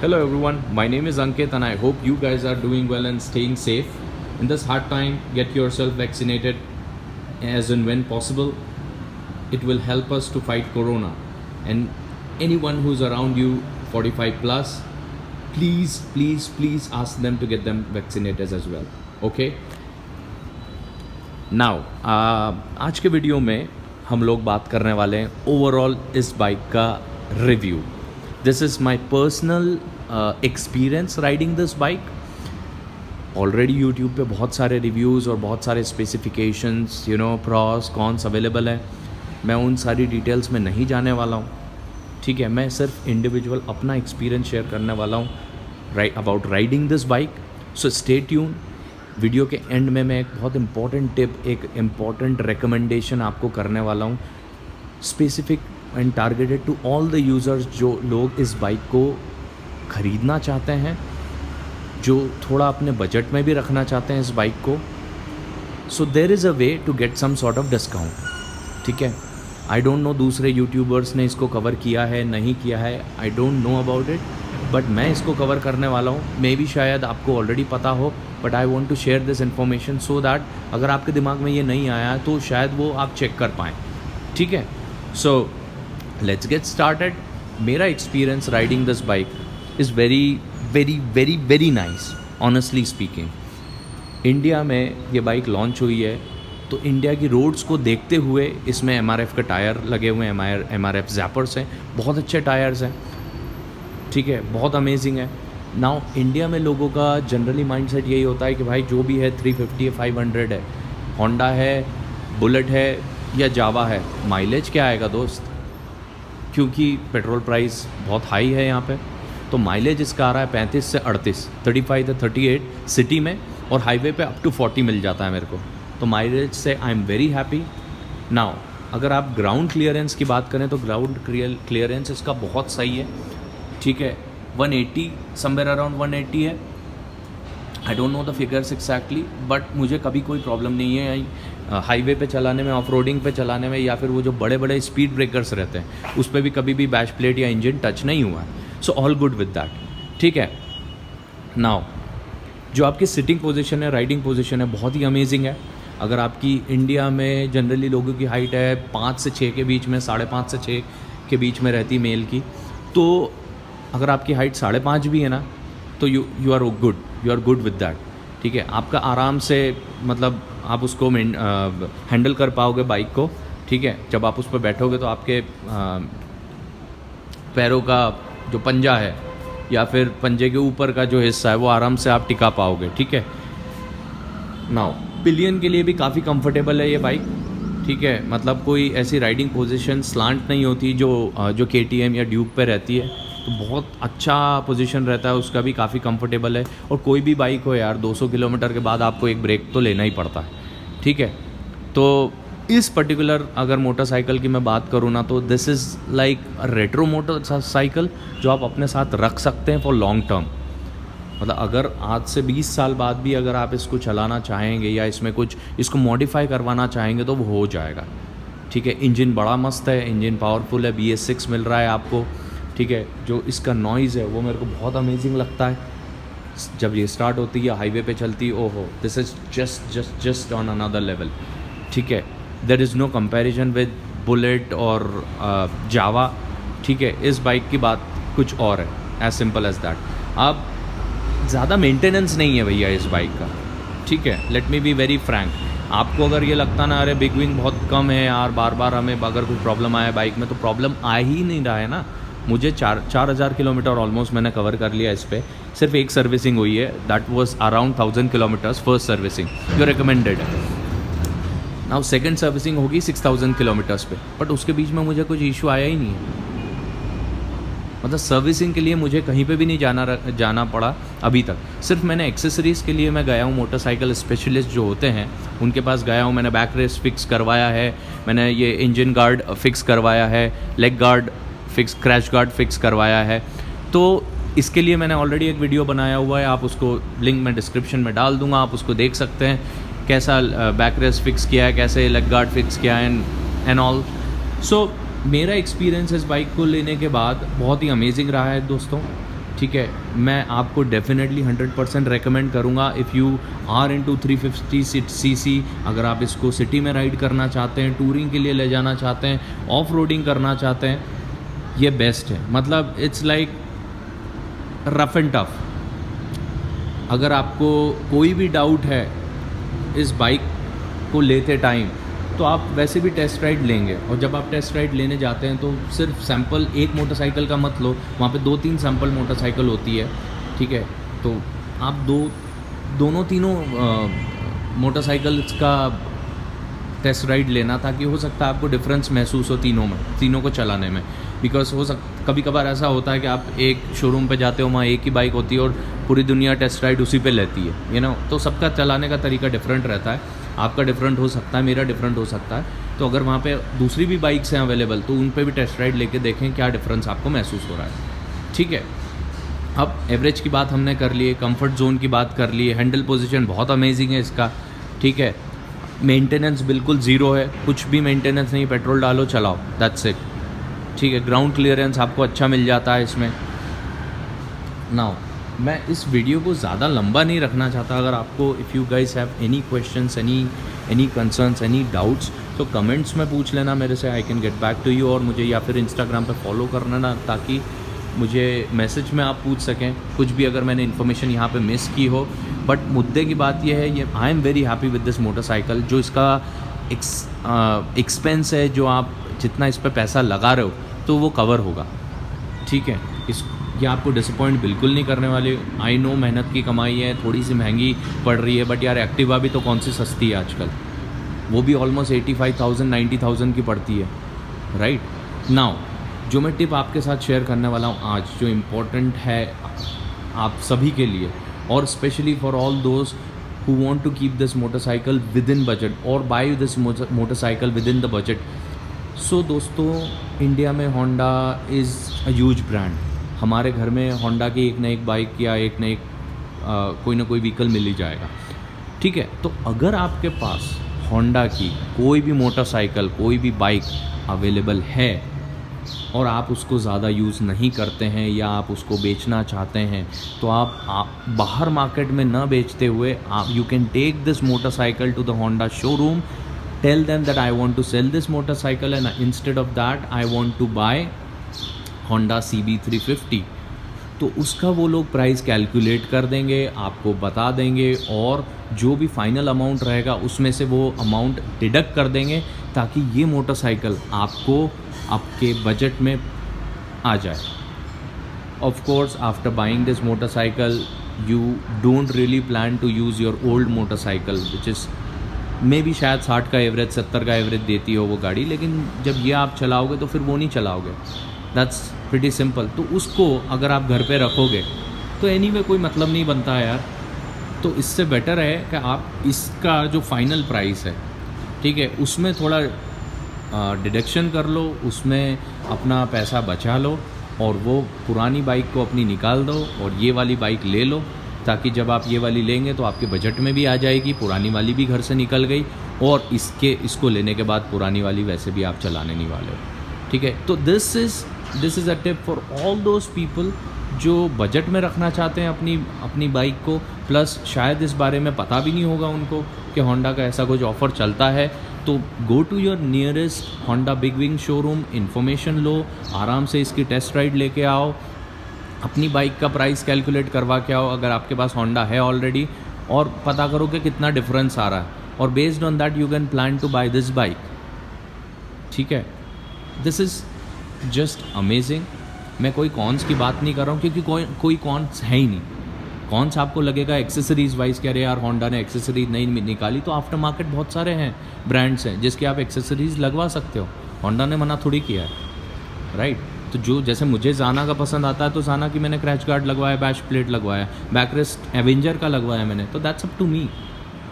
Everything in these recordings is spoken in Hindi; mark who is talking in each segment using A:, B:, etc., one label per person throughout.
A: Hello everyone, my name is Ankit and I hope you guys are doing well and staying safe. In this hard time, get yourself vaccinated as and when possible. It will help us to fight corona. And anyone who's around you 45 plus, please ask them to get them vaccinated as well. Okay? Now, आज के वीडियो में हम लोग बात करने वाले हैं ओवरऑल इस बाइक का review. This is my personal experience riding this bike. Already YouTube पे बहुत सारे रिव्यूज़ और बहुत सारे स्पेसिफिकेशंस प्रॉस कॉन्स अवेलेबल है. मैं उन सारी डिटेल्स में नहीं जाने वाला हूँ. ठीक है, मैं सिर्फ इंडिविजुअल अपना एक्सपीरियंस शेयर करने वाला हूँ about riding this bike. So stay tune. Video के एंड में मैं एक बहुत इंपॉर्टेंट टिप, एक इम्पॉर्टेंट रिकमेंडेशन आपको करने वाला हूँ, specific and targeted to all the users जो लोग इस बाइक को ख़रीदना चाहते हैं, जो थोड़ा अपने बजट में भी रखना चाहते हैं इस बाइक को. So there is a way to get some sort of discount. ठीक है, आई डोंट नो दूसरे यूट्यूबर्स ने इसको कवर किया है नहीं किया है, I don't know about it, but मैं इसको कवर करने वाला हूँ. मे बी शायद आपको ऑलरेडी पता हो, but I want to share this information so that अगर आपके दिमाग में ये नहीं आया तो शायद वो आप चेक कर पाएँ. ठीक है, सो लेट्स गेट स्टार्टेड. मेरा experience riding this bike is very nice. Honestly speaking, India में ये बाइक लॉन्च हुई है तो इंडिया की रोड्स को देखते हुए इसमें MRF के टायर लगे हुए हैं. MRF जैपर्स हैं, बहुत अच्छे टायर्स हैं. ठीक है, बहुत अमेजिंग है. नाउ इंडिया में लोगों का जनरली माइंडसेट यही होता है कि भाई जो भी है 350 है, 500 है, होंडा है, बुलेट है या जावा है, माइलेज क्या आएगा दोस्त, क्योंकि पेट्रोल प्राइस बहुत हाई है यहाँ पे. तो माइलेज इसका आ रहा है 35 से 38, 35 से 38 सिटी में, और हाईवे पे अप टू 40 मिल जाता है मेरे को. तो माइलेज से I am very happy. Now अगर आप ग्राउंड क्लियरेंस की बात करें तो ग्राउंड क्लियरेंस इसका बहुत सही है. ठीक है, 180 समवेयर अराउंड 180 है. I don't know the figures exactly, but मुझे कभी कोई प्रॉब्लम नहीं है हाईवे पे चलाने में, ऑफ रोडिंग पे चलाने में, या फिर वो जो बड़े बड़े स्पीड ब्रेकर्स रहते हैं उस पर भी कभी भी बैश प्लेट या इंजन टच नहीं हुआ है. So all good with that. ठीक है, नाउ जो आपकी सिटिंग पोजीशन है, राइडिंग पोजीशन है, बहुत ही अमेजिंग है. अगर आपकी इंडिया में जनरली लोगों की हाइट है 5 से 6 के बीच में, 5.5 से 6 के बीच में रहती मेल की, तो अगर आपकी हाइट 5.5 भी है ना तो you are good with that. ठीक है, आपका आराम से मतलब आप उसको हैंडल कर पाओगे बाइक को. ठीक है, जब आप उस पर बैठोगे तो आपके पैरों का जो पंजा है या फिर पंजे के ऊपर का जो हिस्सा है वो आराम से आप टिका पाओगे. ठीक है, नाउ पिलियन के लिए भी काफ़ी कंफर्टेबल है ये बाइक. ठीक है, मतलब कोई ऐसी राइडिंग पोजीशन स्लांट नहीं होती जो KTM या ड्यूक पे रहती है, तो बहुत अच्छा पोजीशन रहता है उसका भी, काफ़ी कंफर्टेबल है. और कोई भी बाइक हो यार, 200 किलोमीटर के बाद आपको एक ब्रेक तो लेना ही पड़ता है. ठीक है, तो इस पर्टिकुलर अगर मोटरसाइकिल की मैं बात करूँ ना, तो this is like retro motorcycle जो आप अपने साथ रख सकते हैं फॉर लॉन्ग टर्म. मतलब अगर आज से 20 साल बाद भी अगर आप इसको चलाना चाहेंगे या इसमें कुछ इसको मॉडिफाई करवाना चाहेंगे तो वो हो जाएगा. ठीक है, इंजन बड़ा मस्त है, इंजन पावरफुल है, BS6 मिल रहा है आपको. ठीक है, जो इसका नॉइज़ है वो मेरे को बहुत अमेजिंग लगता है जब ये स्टार्ट होती है, हाईवे पे चलती. ओहो, this is just on another level. ठीक है, there is no comparison with Bullet और जावा. ठीक है, इस बाइक की बात कुछ और है, एज सिंपल एज दैट. अब ज़्यादा मेंटेनेंस नहीं है भैया इस बाइक का. ठीक है, let me be very Frank. आपको अगर ये लगता ना अरे बिग विंग बहुत कम है यार, बार बार हमें अगर कुछ प्रॉब्लम आया बाइक में, तो प्रॉब्लम आ ही नहीं रहा है ना. मुझे 4,000 किलोमीटर ऑलमोस्ट मैंने कवर कर लिया इस पर. सिर्फ एक सर्विसिंग हुई है, that was around 1000 kilometres first servicing जो रिकमेंडेड है. नाउ सेकंड सर्विसिंग होगी 6000 किलोमीटर्स पे, बट उसके बीच में मुझे कुछ इशू आया ही नहीं है. मतलब सर्विसिंग के लिए मुझे कहीं पे भी नहीं जाना पड़ा अभी तक. सिर्फ मैंने एक्सेसरीज़ के लिए मैं गया हूँ, मोटरसाइकिल स्पेशलिस्ट जो होते हैं उनके पास गया हूँ. मैंने बैक रेस्ट फिक्स करवाया है, मैंने ये इंजन गार्ड फिक्स करवाया है, leg guard fix, crash guard fix करवाया है. तो इसके लिए मैंने ऑलरेडी एक वीडियो बनाया हुआ है, आप उसको लिंक मैं डिस्क्रिप्शन में डाल दूँगा, आप उसको देख सकते हैं कैसा बैक रेस्ट फिक्स किया है, कैसे लेग गार्ड फिक्स किया है एंड ऑल. सो मेरा एक्सपीरियंस इस बाइक को लेने के बाद बहुत ही अमेजिंग रहा है दोस्तों. ठीक है, मैं आपको डेफिनेटली 100% रेकमेंड करूँगा if you are into 350 cc. अगर आप इसको सिटी में राइड करना चाहते हैं, टूरिंग के लिए ले जाना चाहते हैं, ऑफ रोडिंग करना चाहते हैं, ये बेस्ट है। मतलब it's like rough and tough. अगर आपको कोई भी डाउट है इस बाइक को लेते टाइम, तो आप वैसे भी टेस्ट राइड लेंगे, और जब आप टेस्ट राइड लेने जाते हैं तो सिर्फ सैंपल एक मोटरसाइकिल का मत लो, वहाँ पे 2-3 सैंपल मोटरसाइकिल होती है। ठीक है, तो आप दोनों तीनों मोटरसाइकिल्स का टेस्ट राइड लेना, ताकि हो सकता है आपको डिफरेंस महसूस हो तीनों को चलाने में। बिकॉज कभी कभार ऐसा होता है कि आप एक शोरूम पे जाते हो, वहाँ एक ही बाइक होती है और पूरी दुनिया टेस्ट राइड उसी पे लेती है, यू नो। तो सबका चलाने का तरीका डिफरेंट रहता है, आपका डिफरेंट हो सकता है, मेरा डिफरेंट हो सकता है। तो अगर वहाँ पे दूसरी भी बाइक्स हैं अवेलेबल, तो उन पे भी टेस्ट राइड लेके देखें क्या डिफरेंस आपको महसूस हो रहा है। ठीक है, अब एवरेज की बात हमने कर ली है, कंफर्ट जोन की बात कर ली है, हैंडल पोजीशन बहुत अमेजिंग है इसका। ठीक है, मेंटेनेंस बिल्कुल ज़ीरो है, कुछ भी मेंटेनेंस नहीं, पेट्रोल डालो चलाओ, दैट्स इट। ठीक है, ग्राउंड क्लियरेंस आपको अच्छा मिल जाता है इसमें। नाउ मैं इस वीडियो को ज़्यादा लंबा नहीं रखना चाहता। अगर आपको if you guys have any questions, any concerns, any doubts, तो कमेंट्स में पूछ लेना मेरे से, I can get back to you. और मुझे या फिर इंस्टाग्राम पे फॉलो करना ना, ताकि मुझे मैसेज में आप पूछ सकें कुछ भी अगर मैंने इन्फॉर्मेशन यहाँ पे मिस की हो। बट मुद्दे की बात यह है, ये I am very happy with this motorcycle. जो इसका एक्सपेंस है, जो आप जितना इस पर पैसा लगा रहे हो, तो वो कवर होगा। ठीक है, ये आपको डिसअपॉइंट बिल्कुल नहीं करने वाले। आई नो मेहनत की कमाई है, थोड़ी सी महंगी पड़ रही है, बट यार एक्टिवा भी तो कौन सी सस्ती है आजकल, वो भी ऑलमोस्ट 85,000 90,000 की पड़ती है, राइट। नाउ जो मैं टिप आपके साथ शेयर करने वाला हूँ आज, जो इम्पोर्टेंट है आप सभी के लिए, और specially for all those who want to keep this motorcycle within budget or buy this motorcycle within the budget। सो दोस्तों, इंडिया में Honda is a huge brand. हमारे घर में होंडा की एक ना एक बाइक या एक ना एक कोई ना कोई व्हीकल मिल ही जाएगा। ठीक है, तो अगर आपके पास होंडा की कोई भी मोटरसाइकिल, कोई भी बाइक अवेलेबल है और आप उसको ज़्यादा यूज़ नहीं करते हैं, या आप उसको बेचना चाहते हैं, तो आप बाहर मार्केट में न बेचते हुए आप you can take this motorcycle to the Honda showroom, tell them that I want to sell this motorcycle and instead of that I want to buy Honda CB350। तो उसका वो लोग प्राइस कैलकुलेट कर देंगे, आपको बता देंगे, और जो भी फाइनल अमाउंट रहेगा उसमें से वो अमाउंट डिडक्ट कर देंगे, ताकि ये मोटरसाइकिल आपको आपके बजट में आ जाए। Of course after buying this motorcycle you don't really plan to use your old motorcycle which is may be शायद 60 का एवरेज, 70 का एवरेज देती हो वो गाड़ी, लेकिन जब ये आप चलाओगे तो फिर वो नहीं चलाओगे। That's pretty simple. तो उसको अगर आप घर पे रखोगे तो एनीवे कोई मतलब नहीं बनता है यार। तो इससे बेटर है कि आप इसका जो फाइनल प्राइस है, ठीक है, उसमें थोड़ा डिडक्शन कर लो, उसमें अपना पैसा बचा लो, और वो पुरानी बाइक को अपनी निकाल दो और ये वाली बाइक ले लो, ताकि जब आप ये वाली लेंगे तो आपके बजट में भी आ जाएगी, पुरानी वाली भी घर से निकल गई, और इसको लेने के बाद पुरानी वाली वैसे भी आप चलाने नहीं वाले हो। ठीक है, तो this is a tip for all those people जो बजट में रखना चाहते हैं अपनी बाइक को, प्लस शायद इस बारे में पता भी नहीं होगा उनको कि होंडा का ऐसा कुछ ऑफ़र चलता है। तो go to your nearest Honda Big Wing showroom, information लो, आराम से इसकी टेस्ट राइड लेके आओ, अपनी बाइक का प्राइस कैलकुलेट करवा के आओ अगर आपके पास होंडा है ऑलरेडी, और पता करो कि कितना डिफरेंस आ रहा है, और based on that you can plan to buy this bike. ठीक है, दिस इज़ जस्ट अमेजिंग। मैं कोई कॉन्स की बात नहीं कर रहा हूँ, क्योंकि कोई कॉन्स है ही नहीं। कौन सा आपको लगेगा एक्सेसरीज़ वाइज कह रहे यार होंडा ने एक्सेसरीज नहीं निकाली, तो आफ्टर मार्केट बहुत सारे हैं ब्रांड्स हैं जिसके आप एक्सेसरीज़ लगवा सकते हो, होंडा ने मना थोड़ी किया है, राइट। तो जो जैसे मुझे जाना का पसंद आता है, तो जाना की मैंने क्रैच गार्ड लगवाया, बैश प्लेट लगवाया, बैकरेस्ट एवेंजर का लगवाया मैंने, तो दैट्स अप टू मी।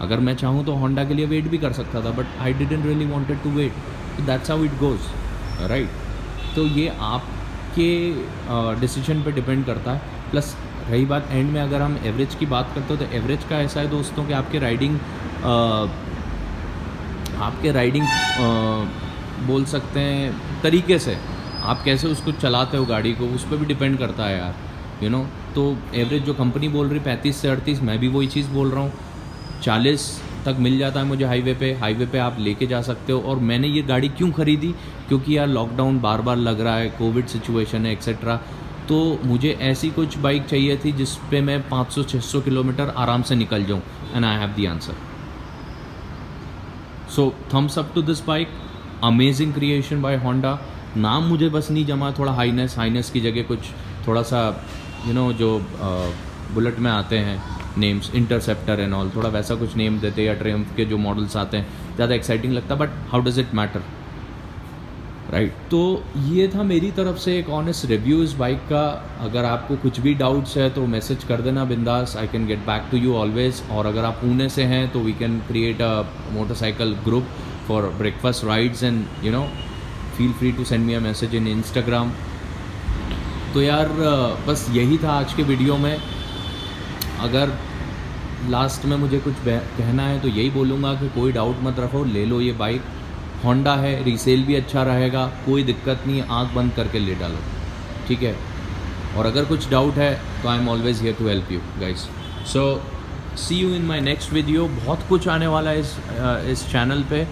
A: अगर मैं चाहूँ तो होंडा के लिए वेट भी कर सकता था, but I didn't really wanted to wait, तो that's how it goes, right. तो ये आपके डिसीजन पे डिपेंड करता है। प्लस रही बात एंड में, अगर हम एवरेज की बात करते हो, तो एवरेज का ऐसा है दोस्तों कि आपके राइडिंग बोल सकते हैं तरीके से, आप कैसे उसको चलाते हो गाड़ी को, उस पर भी डिपेंड करता है यार। तो एवरेज जो कंपनी बोल रही 35 से 38, मैं भी वही चीज़ बोल रहा हूँ। 40 तक मिल जाता है मुझे हाईवे पे आप लेके जा सकते हो। और मैंने ये गाड़ी क्यों ख़रीदी, क्योंकि यार लॉकडाउन बार बार लग रहा है, कोविड सिचुएशन है एक्सेट्रा, तो मुझे ऐसी कुछ बाइक चाहिए थी जिस पे मैं 500-600 किलोमीटर आराम से निकल जाऊँ, and I have the answer. So thumbs up to this bike, amazing creation by Honda. नाम मुझे बस नहीं जमा, थोड़ा हाईनेस की जगह कुछ थोड़ा सा जो बुलेट में आते हैं नेम्स, इंटरसेप्टर एंड ऑल, थोड़ा वैसा कुछ नेम देते, या ट्रियम्फ के जो मॉडल्स आते हैं ज़्यादा एक्साइटिंग लगता, but how does it matter, right. तो ये था मेरी तरफ से एक ऑनेस्ट रिव्यू इस बाइक का। अगर आपको कुछ भी डाउट्स है तो मैसेज कर देना बिंदास, I can get back to you always. और अगर आप पुणे से हैं तो we can create a motorcycle group for breakfast rides, and feel free to send me a message in Instagram. तो यार बस यही था आज के वीडियो में। अगर लास्ट में मुझे कुछ कहना है तो यही बोलूँगा कि कोई डाउट मत रखो, ले लो ये बाइक। होंडा है, रीसेल भी अच्छा रहेगा, कोई दिक्कत नहीं, आंख बंद करके ले डालो, ठीक है। और अगर कुछ डाउट है तो I am always here to help you guys. So see you in my next video. बहुत कुछ आने वाला है इस चैनल पे।